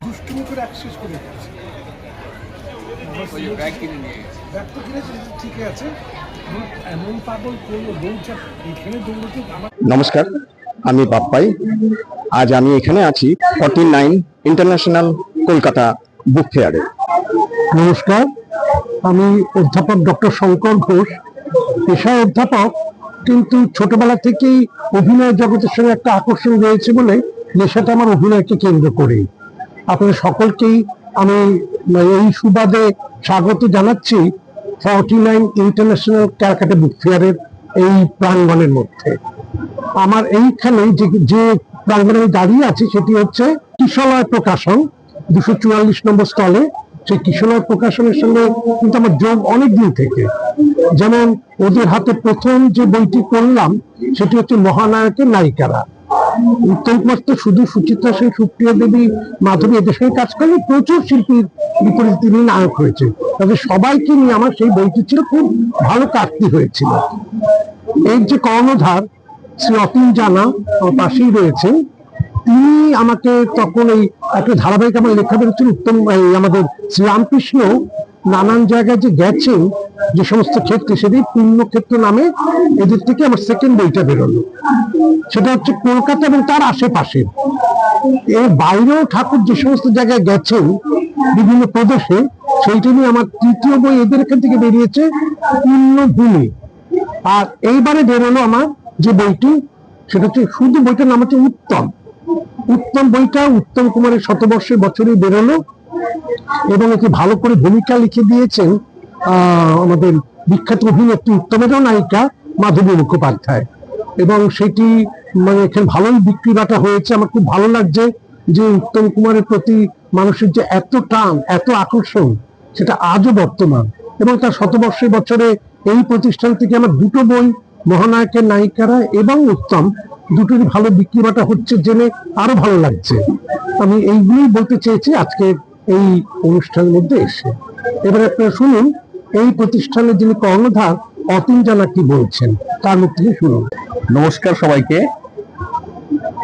দুষ্টুমি করে অ্যাক্সেস করে দিয়েছে। ব্যাগ তো কিনেছে, ঠিকই আছে, এমন পাগল করলো দৌড়টা এখানে দৌড়তে। নমস্কার, আমি বাপ্পাই। আজ আমি এখানে আছি 49 ইন্টারন্যাশনাল কলকাতা বুক ফেয়ারে। নমস্কার, আমি অধ্যাপক ডক্টর শঙ্কর ঘোষ, পেশায় অধ্যাপক, কিন্তু ছোটবেলা থেকেই অভিনয় জগতের সঙ্গে একটা আকর্ষণ রয়েছে বলে নেশাটা আমার অভিনয়কে কেন্দ্র করে। আপনাদের সকলকেই আমি এই সুবাদে স্বাগত জানাচ্ছি 49 ইন্টারন্যাশনাল ক্যালকাটা বুক ফেয়ারের এই প্রাঙ্গণের মধ্যে। আমার এইখানে যে প্রাঙ্গণে আমি দাঁড়িয়ে আছি সেটি হচ্ছে কিশলয় প্রকাশন, 244 নম্বর স্টলে। সেই কিশলয় প্রকাশনের সঙ্গে কিন্তু আমার যোগ অনেক দিন থেকে। যেমন ওদের হাতে প্রথম যে বইটি করলাম সেটি হচ্ছে মহানায়কের নায়িকারা। উত্তম কুমার তো শুধু সুচিত্রা সেন, সুপ্রিয়া দেবী, মাধবী এদের সঙ্গে কাজ করলে প্রচুর শিল্পীর বিপরীতে তিনি নায়ক হয়েছে। তাদের সবাইকে নিয়ে আমার সেই বইটি ছিল, খুব ভালো কাটতি হয়েছিল। এর যে কর্ণধার শ্রী অতীন জানা আমার পাশেই রয়েছেন, তিনি আমাকে তখন এই একটা ধারাবাহিক আমার লেখা বেরোচ্ছিল উত্তম, আমাদের শ্রীরামকৃষ্ণ নানান জায়গায় যে গেছেন যে সমস্ত ক্ষেত্রে, সেটি পুণ্যক্ষেত্র নামে এদের থেকে আমার সেকেন্ড বইটা বেরোলো। সেটা হচ্ছে কলকাতা এবং তার আশেপাশে। এর বাইরেও ঠাকুর যে সমস্ত জায়গায় গেছেন বিভিন্ন প্রদেশে, সেইটা নিয়ে আমার তৃতীয় বই এদের এখান থেকে বেরিয়েছে, পুণ্যভূমি। আর এইবারে বেরোলো আমার যে বইটি, সেটা হচ্ছে শুধু বইটার নাম হচ্ছে উত্তম। উত্তম বইটা উত্তম কুমারের শতবর্ষের বছরই বেরোলো এবং একে ভালো করে ভূমিকা লিখে দিয়েছেন আমাদের বিখ্যাত অভিনেত্রী, উত্তমেরও নায়িকা মাধবী মুখোপাধ্যায়। এবং সেটি এখানে ভালোই বিক্রি বাটা হয়েছে। আমার খুব ভালো লাগছে যে উত্তম কুমারের প্রতি মানুষের যে এত টান, এত আকর্ষণ, সেটা আজও বর্তমান। এবং তার শতবর্ষের বছরে এই প্রতিষ্ঠান থেকে আমার দুটো বই, মহানায়কের নায়িকারা এবং উত্তম, দুটোরই ভালো বিক্রি বাটা হচ্ছে জেনে আরো ভালো লাগছে। আমি এইগুলি বলতে চেয়েছি আজকে এই অনুষ্ঠানের মধ্যে এসে। এবার আপনারা শুনুন এই প্রতিষ্ঠানের যিনি কর্ণধার অতীন জানা কি বলছেন, তার মুখ থেকে শুনুন। নমস্কার সবাইকে।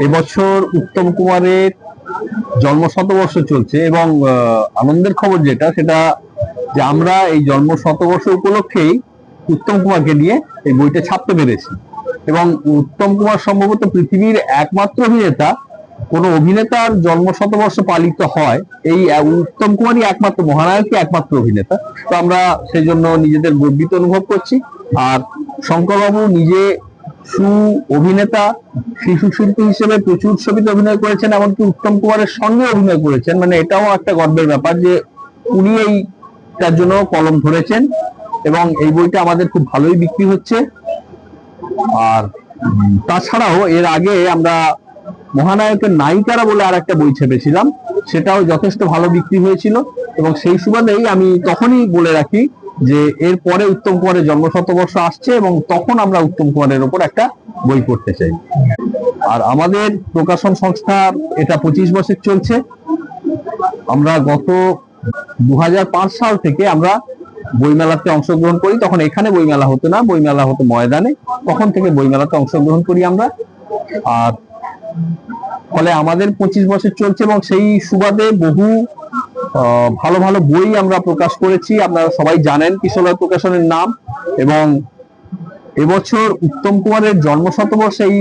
এবছর উত্তম কুমারের জন্ম শতবর্ষ চলছে এবং আনন্দের খবর যেটা, সেটা যে আমরা এই জন্ম শতবর্ষ উপলক্ষেই উত্তম কুমারকে নিয়ে এই বইটা ছাপতে পেরেছি। এবং উত্তম কুমার সম্ভবত পৃথিবীর একমাত্র অভিনেতা, কোন অভিনেতার জন্ম শতবর্ষ পালিত হয়, এই উত্তম কুমারই একমাত্র, মহানায়কই একমাত্র অভিনেতা। তো আমরা সেই জন্য নিজেদের গর্বিত অনুভব করছি। আর শঙ্করবাবু নিজে অভিনেতা, শিশু শিল্পী হিসেবে প্রচুর ছবিতে অভিনয় করেছেন, এমনকি উত্তম কুমারের সঙ্গে অভিনয় করেছেন। এটাও একটা গর্বের ব্যাপার যে উনি এইটার জন্য কলম ধরেছেন। এবং এই বইটা আমাদের খুব ভালোই বিক্রি হচ্ছে। আর তাছাড়াও এর আগে আমরা মহানায়কের নায়িকারা বলে আর একটা বই ছেপেছিলাম, সেটাও যথেষ্ট ভালো বিক্রি হয়েছিল। এবং সেই সুবাদেই আমি তখনই বলে রাখি যে এর পরে উত্তম কুমারের জন্ম শতবর্ষ আসছে এবং তখন আমরা উত্তম কুমারের উপর একটা বই করতে চাই। আর আমাদের প্রকাশন সংস্থার এটা 25 বছর চলছে। আমরা গত 2005 সাল থেকে আমরা বইমেলাতে অংশগ্রহণ করি। তখন এখানে বইমেলা হতো না, বইমেলা হতো ময়দানে। তখন থেকে বইমেলাতে অংশগ্রহণ করি আমরা। আর ফলে আমাদের 25 বছর চলছে এবং সেই সুবাদে বহু ভালো ভালো বই আমরা প্রকাশ করেছি। আপনারা সবাই জানেন কিশলয় প্রকাশনের নাম। এবং এবছর উত্তম কুমারের জন্ম শতবর্ষে এই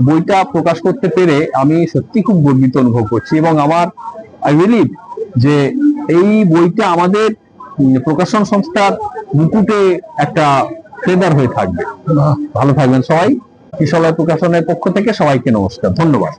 বইটা প্রকাশ করতে পেরে আমি সত্যি খুব গর্বিত অনুভব করছি। এবং আই বিলিভ যে এই বইটা আমাদের প্রকাশন সংস্থার মুকুটে একটা ফেদার হয়ে থাকবে। ভালো থাকবেন সবাই। কিশলয় প্রকাশনের পক্ষ থেকে সবাইকে নমস্কার, ধন্যবাদ।